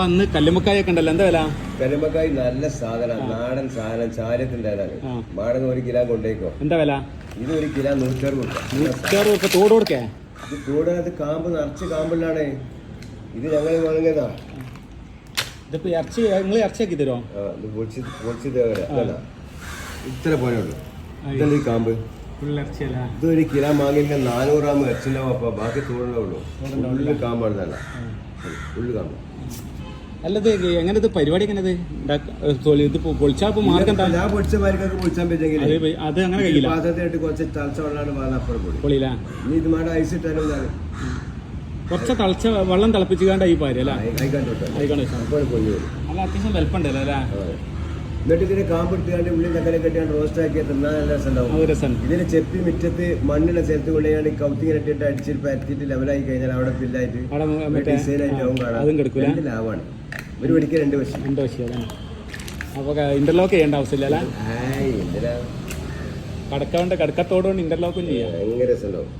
അന്ന് കല്ലുമ്മക്കായൊക്കെ ഉണ്ടല്ലോ, എന്താ വില? കല്ലുമ്മക്കായ് നല്ല സാധനം, നാടൻ സാധനം, ചാരത്തിന്റെ മാടങ്ങ 1 കിലോ കൊണ്ടേക്കോ. എന്താ വില? ഇത് 1 കിലോ 160 തോട് കൊടുക്കേ? ഇത് തോടത് കാമ്പ് നിറച്ച് കാമ്പിലാണ്. ഇത് ഞങ്ങൾ വാങ്ങിയതാ. ഇതിപ്പോ ഇറച്ചി നിങ്ങൾ ഇറച്ചിയാക്കി തരുമോ? ഇത്ര പോലെയുള്ളൂ. ഇതല്ലേ കാമ്പ്? ഇത് 1 കിലോ വാങ്ങിയെങ്കിൽ 400 ഗ്രാം ഇറച്ചിണ്ടാവും. അപ്പൊ ബാക്കി തോടുണ്ടാവുള്ളൂ. ഉള്ളിൽ കാമ്പാണ്, ഉള്ളു കാമ്പ്. അല്ലത് എങ്ങനെ ഇത് പരിപാടി എങ്ങനെ ഇത് പൊളിച്ചാൽ മാർഗം ഞാൻ പൊളിച്ച മാർക്കൊക്കെ പൊളിച്ചാൻ പറ്റെങ്കിൽ അത് അങ്ങനെ കഴിയില്ല. പാത്രത്തിലിട്ട് കുറച്ച് തളച്ച വെള്ളമാണ് പറഞ്ഞ അപ്പുറം പൊളിയില്ല. ഇനി ഇത് മാഡം ഐസ് ഇട്ടാലും കുറച്ച് തളച്ച വെള്ളം തിളപ്പിച്ചുകാണ്ട് ഈ പാര് അല്ല അത്യാവശ്യം വെൽപ്പുണ്ടല്ലോ അല്ലേ? എന്നിട്ട് ഇതിന് കാമ്പ് ഇട്ടുകാണ്ട് ഉള്ളിൽ തക്കനെ കെട്ടിയാണ്ട് റോസ്റ്റ് ആക്കിയാൽ തിന്നാൻ നല്ല രസമുണ്ടാവും. ഇതിന് ചെപ്പി മുറ്റത്ത് മണ്ണിലെ ചേർത്ത് കൊണ്ടുപോയി കൗത്തിങ്ങനെ ഇട്ടിട്ട് അടിച്ചിട്ട് പരത്തിയിട്ട് ലെവലായി കഴിഞ്ഞാൽ അവിടെ ബില്ലായിട്ട് ഡിസൈനായിട്ട് ആവും കാണാം. 2 ലാഭമാണ്. ഒരു പടിക്ക് 2 വശം. 2 വശം. അപ്പൊ ഇന്റർലോക്ക് ചെയ്യേണ്ട ആവശ്യമില്ല. കടക്കത്തോടുകൊണ്ട് ഇന്റർലോക്കും ചെയ്യാം. ഭയങ്കര രസമുണ്ടാവും.